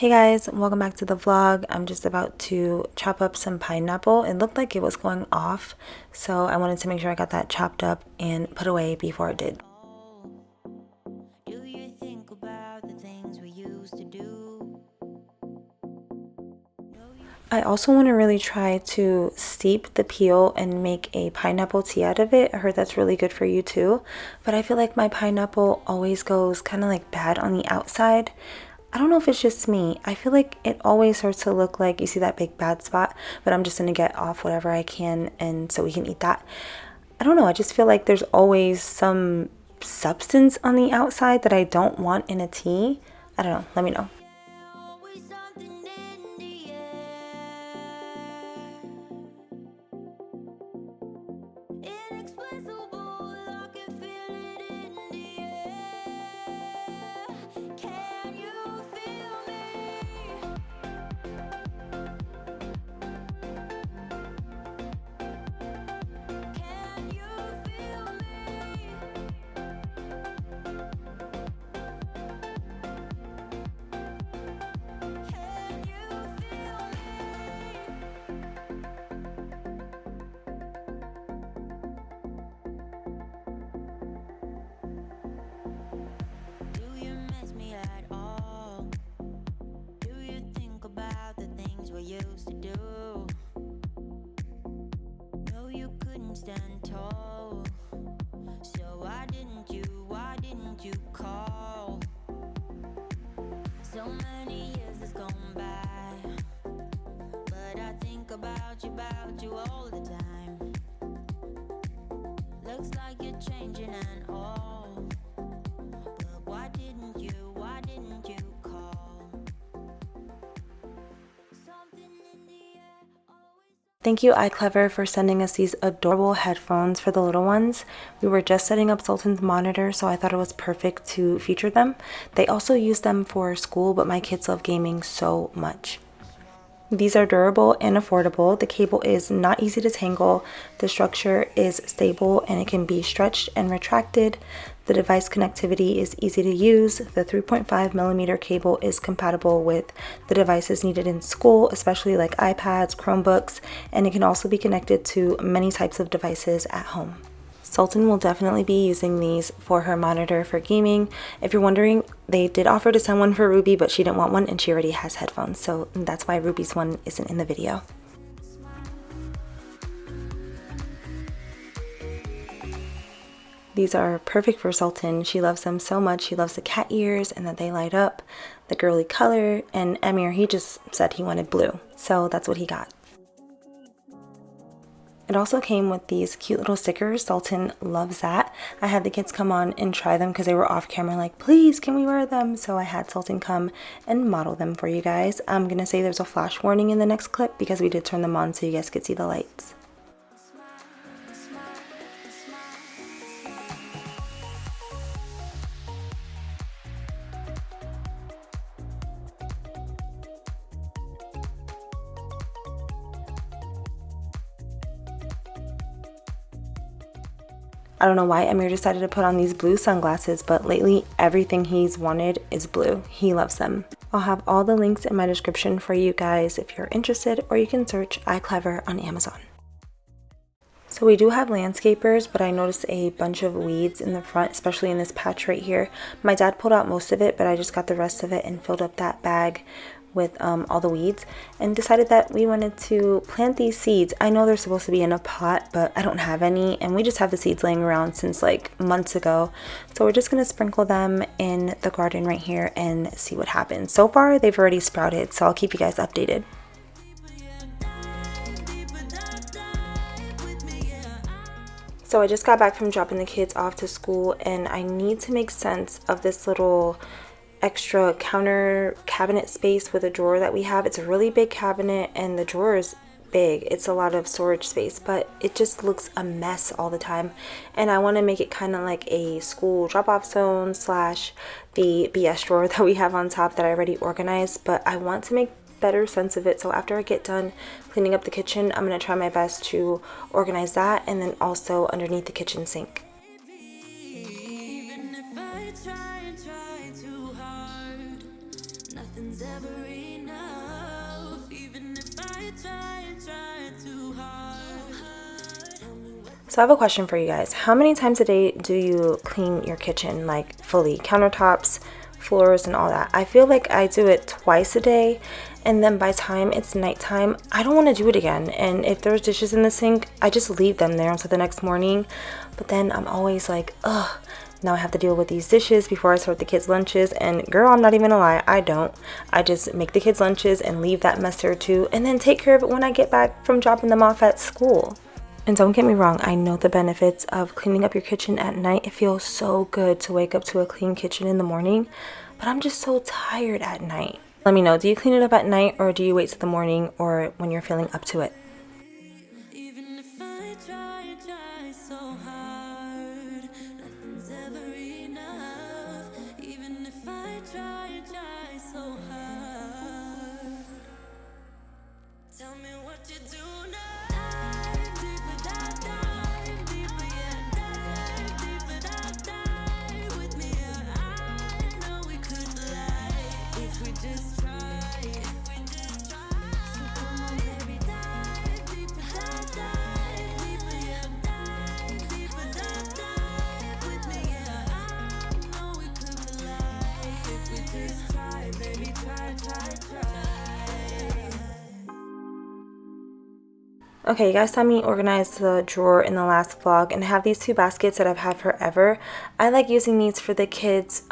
Hey guys, welcome back to the vlog. I'm just about to chop up some pineapple. It looked like it was going off, so I wanted to make sure I got that chopped up and put away before it did. I also want to really try to steep the peel and make a pineapple tea out of it. I heard that's really good for you too, but I feel like my pineapple always goes kind of like bad on the outside. I don't know if it's just me. I feel like it always starts to look like, you see that big bad spot, but I'm just going to get off whatever I can and so we can eat that. I don't know. I just feel like there's always some substance on the outside that I don't want in a tea. I don't know. Let me know. Used to do. No, you couldn't stand tall. So why didn't you call? So many years has gone by, but I think about you all the time. Looks like you're changing and all, but why didn't you call? Thank you, iClever, for sending us these adorable headphones for the little ones. We were just setting up Sultan's monitor, so I thought it was perfect to feature them. They also use them for school, but my kids love gaming so much. These are durable and affordable. The cable is not easy to tangle. The structure is stable and it can be stretched and retracted. The device connectivity is easy to use. The 3.5mm cable is compatible with the devices needed in school, especially like iPads, Chromebooks, and it can also be connected to many types of devices at home. Sultan will definitely be using these for her monitor for gaming. If you're wondering, they did offer to send one for Ruby, but she didn't want one and she already has headphones, so that's why Ruby's one isn't in the video. These are perfect for Sultan. She loves them so much. She loves the cat ears and that they light up, the girly color, and Emir, he just said he wanted blue, so that's what he got. It also came with these cute little stickers. Sultan loves that. I had the kids come on and try them because they were off camera like, please, can we wear them? So I had Sultan come and model them for you guys. I'm going to say there's a flash warning in the next clip because we did turn them on so you guys could see the lights. I don't know why Emir decided to put on these blue sunglasses, but lately everything he's wanted is blue. He loves them. I'll have all the links in my description for you guys if you're interested, or you can search iClever on Amazon. So we do have landscapers, but I noticed a bunch of weeds in the front, especially in this patch right here. My dad pulled out most of it, but I just got the rest of it and filled up that bag with all the weeds and decided that we wanted to plant these seeds. I know they're supposed to be in a pot, but I don't have any, and we just have the seeds laying around since like months ago. So we're just gonna sprinkle them in the garden right here and see what happens. So far they've already sprouted, so I'll keep you guys updated. So I just got back from dropping the kids off to school, and I need to make sense of this little extra counter cabinet space with a drawer that we have. It's a really big cabinet and the drawer is big. It's a lot of storage space, but it just looks a mess all the time, and I want to make it kind of like a school drop-off zone slash the BS drawer that we have on top that I already organized, but I want to make better sense of it. So after I get done cleaning up the kitchen, I'm going to try my best to organize that, and then also underneath the kitchen sink. nothing's ever enough. Even if I try and try too hard. Tell me what. So I have a question for you guys. How many times a day do you clean your kitchen, like fully, countertops, floors, and all that? I feel like I do it twice a day, and then by the time it's nighttime, I don't want to do it again. And if there's dishes in the sink, I just leave them there until the next morning. But then I'm always like, ugh, now I have to deal with these dishes before I start the kids' lunches. And girl, I'm not even gonna lie, I don't. I just make the kids' lunches and leave that mess there too, and then take care of it when I get back from dropping them off at school. And don't get me wrong, I know the benefits of cleaning up your kitchen at night. It feels so good to wake up to a clean kitchen in the morning, but I'm just so tired at night. Let me know, do you clean it up at night, or do you wait till the morning, or when you're feeling up to it? Even if I try so hard, nothing's ever enough. Even if I try so hard. Tell me what you do now. Dive deeper, dive deeper, yeah. Dive deeper, dive with me, yeah. I know we could fly if we just try. So come on, baby, dive deeper, dive deeper, yeah. Dive deeper, dive with me, yeah. I know we could fly if we just try, baby, try. Okay, you guys saw me organize the drawer in the last vlog, and I have these two baskets that I've had forever. I like using these for the kids'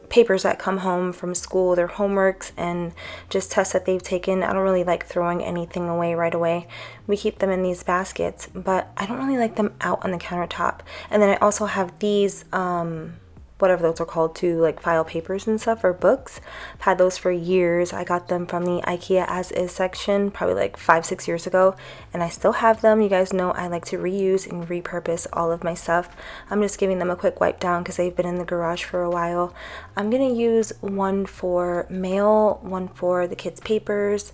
papers that come home from school, their homeworks, and just tests that they've taken. I don't really like throwing anything away right away. We keep them in these baskets, but I don't really like them out on the countertop. And then I also have these whatever those are called too, like file papers and stuff, or books. I've had those for years. I got them from the IKEA as is section probably like 5-6 years ago, and I still have them. You guys know I like to reuse and repurpose all of my stuff. I'm just giving them a quick wipe down because they've been in the garage for a while. I'm gonna use one for mail, one for the kids' papers,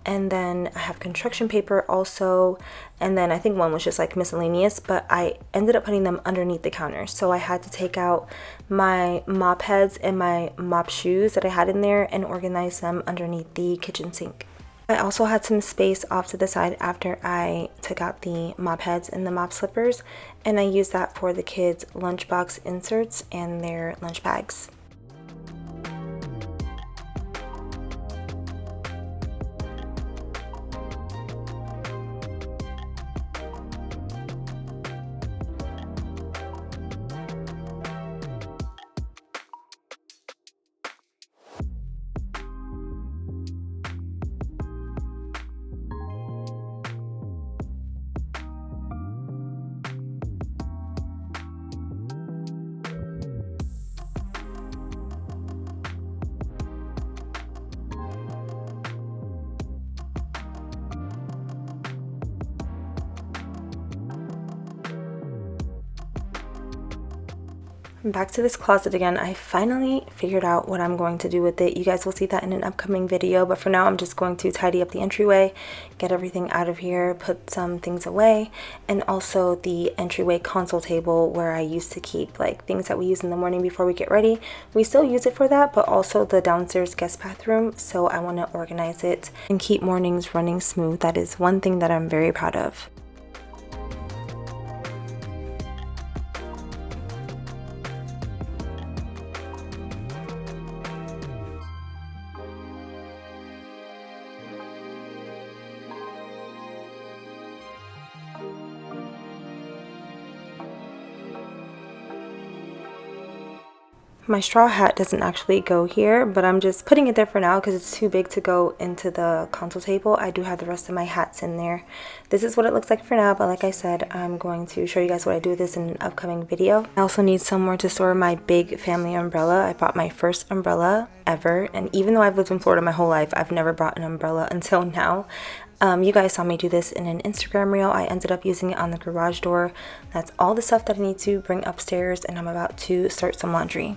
and then I have construction paper also, and then I think one was just like miscellaneous, but I ended up putting them underneath the counter, so I had to take out my mop heads and my mop shoes that I had in there and organize them underneath the kitchen sink. I also had some space off to the side after I took out the mop heads and the mop slippers, and I used that for the kids' lunchbox inserts and their lunch bags. Back to this closet again. I finally figured out what I'm going to do with it. You guys will see that in an upcoming video, but for now I'm just going to tidy up the entryway, get everything out of here, put some things away, and also the entryway console table where I used to keep like things that we use in the morning before we get ready. We still use it for that, but also the downstairs guest bathroom, so I want to organize it and keep mornings running smooth. That is one thing that I'm very proud of. My straw hat doesn't actually go here, but I'm just putting it there for now because it's too big to go into the console table. I do have the rest of my hats in there. This is what it looks like for now, but like I said, I'm going to show you guys what I do with this in an upcoming video. I also need somewhere to store my big family umbrella. I bought my first umbrella ever, and even though I've lived in Florida my whole life, I've never brought an umbrella until now. You guys saw me do this in an Instagram reel. I ended up using it on the garage door. That's all the stuff that I need to bring upstairs, and I'm about to start some laundry.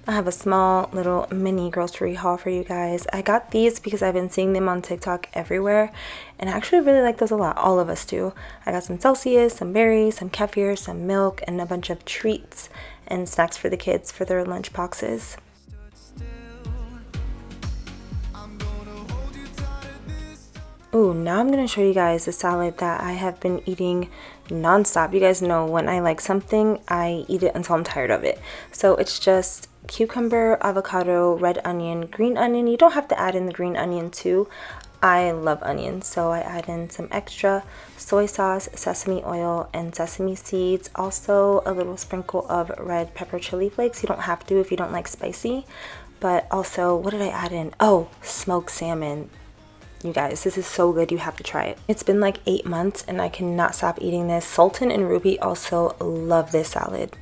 I have a small little mini grocery haul for you guys. I got these because I've been seeing them on TikTok everywhere, and I actually really like those a lot. All of us do. I got some Celsius, some berries, some kefir, some milk, and a bunch of treats and snacks for the kids for their lunch boxes. Ooh, now I'm going to show you guys a salad that I have been eating nonstop. You guys know when I like something, I eat it until I'm tired of it. So it's just cucumber, avocado, red onion, green onion. You don't have to add in the green onion too. I love onions, so I add in some extra soy sauce, sesame oil, and sesame seeds. Also a little sprinkle of red pepper chili flakes. You don't have to if you don't like spicy. But also, what did I add in? Oh, smoked salmon. You guys, this is so good. You have to try it. It's been like 8 months and I cannot stop eating this. Sultan and Ruby also love this salad.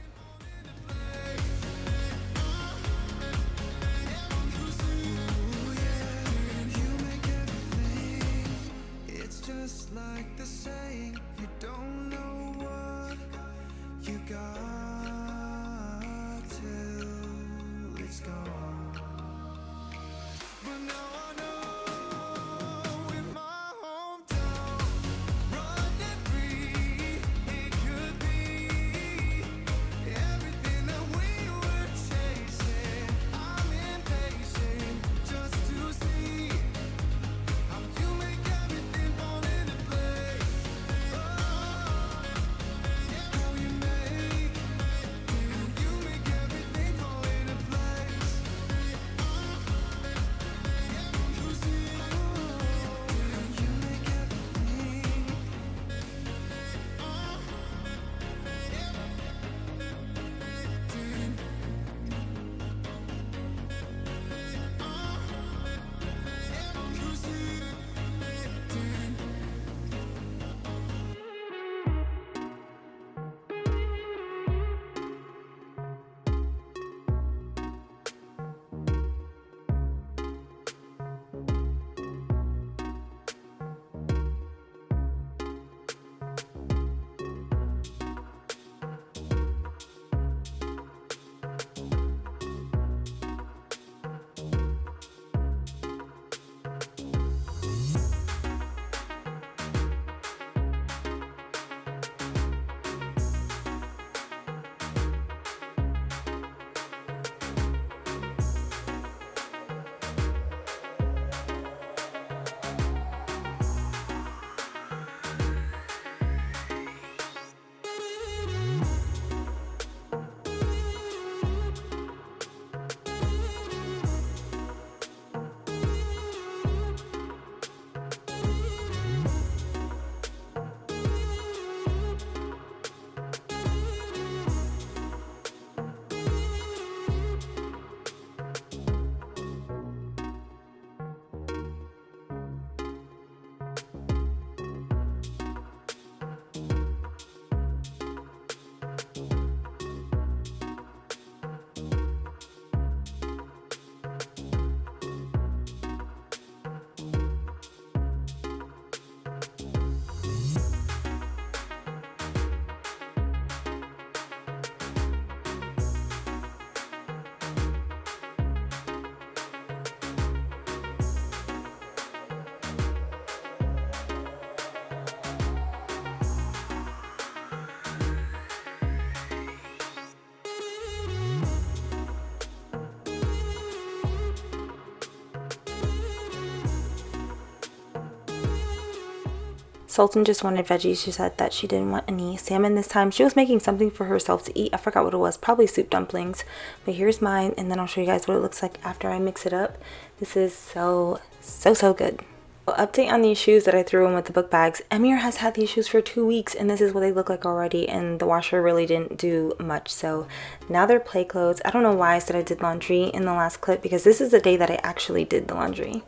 Sultan just wanted veggies. She said that she didn't want any salmon this time. She was making something for herself to eat. I forgot what it was. Probably soup dumplings. But here's mine, and then I'll show you guys what it looks like after I mix it up. This is so good. Well, update on these shoes that I threw in with the book bags. Emir has had these shoes for 2 weeks, and this is what they look like already, and the washer really didn't do much. So now they're play clothes. I don't know why I said I did laundry in the last clip, because this is the day that I actually did the laundry.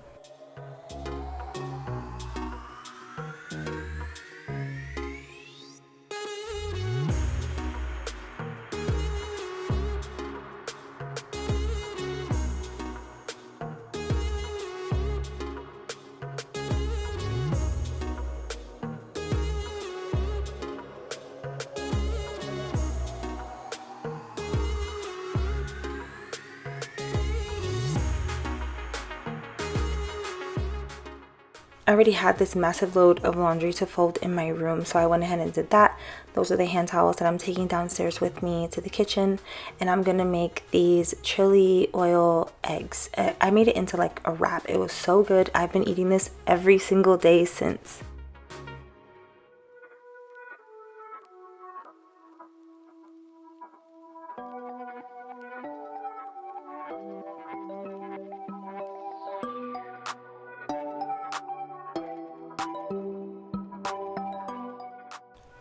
I already had this massive load of laundry to fold in my room, so I went ahead and did that. Those are the hand towels that I'm taking downstairs with me to the kitchen, and I'm gonna make these chili oil eggs. I made it into like a wrap. It was so good. I've been eating this every single day since.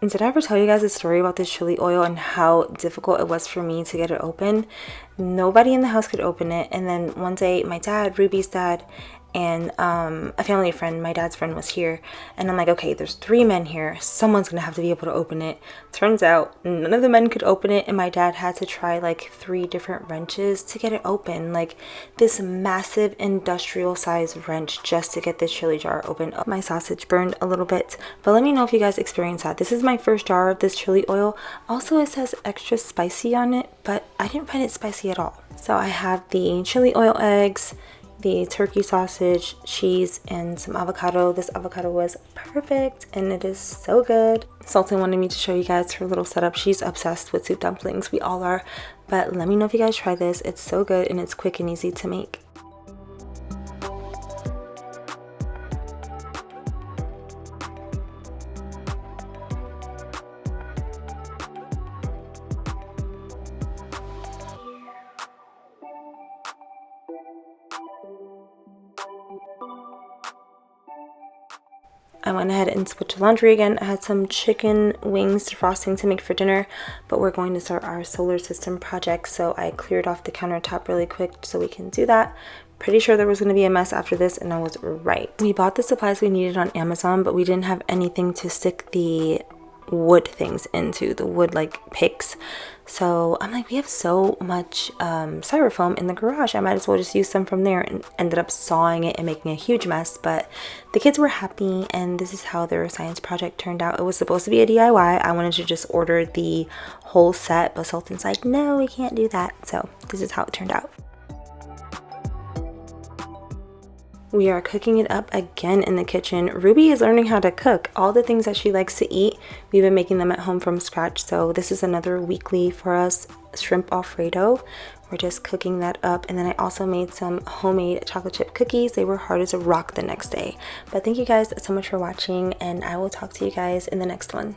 And did I ever tell you guys a story about this chili oil and how difficult it was for me to get it open? Nobody in the house could open it. And then one day, my dad, Ruby's dad, and a family friend, my dad's friend, was here. And I'm like, okay, there's 3 men here. Someone's gonna have to be able to open it. Turns out none of the men could open it, and my dad had to try like 3 different wrenches to get it open. Like this massive industrial size wrench just to get this chili jar open. Oh, my sausage burned a little bit, but let me know if you guys experience that. This is my first jar of this chili oil. Also, it says extra spicy on it, but I didn't find it spicy at all. So I have the chili oil eggs, the turkey sausage, cheese, and some avocado. This avocado was perfect and it is so good. Sultan wanted me to show you guys her little setup. She's obsessed with soup dumplings. We all are. But let me know if you guys try this. It's so good and it's quick and easy to make. I went ahead and switched to laundry again. I had some chicken wings frosting to make for dinner, but we're going to start our solar system project, so I cleared off the countertop really quick so we can do that. Pretty sure there was going to be a mess after this, and I was right. We bought the supplies we needed on Amazon, but we didn't have anything to stick the wood things into, the wood like picks. So I'm like, we have so much styrofoam in the garage, I might as well just use some from there, and ended up sawing it and making a huge mess. But the kids were happy, and this is how their science project turned out. It was supposed to be a DIY. I wanted to just order the whole set, but Sultan's like, no, we can't do that. So this is how it turned out. We are cooking it up again in the kitchen. Ruby is learning how to cook. All the things that she likes to eat, we've been making them at home from scratch. So this is another weekly for us, shrimp Alfredo. We're just cooking that up. And then I also made some homemade chocolate chip cookies. They were hard as a rock the next day. But thank you guys so much for watching, and I will talk to you guys in the next one.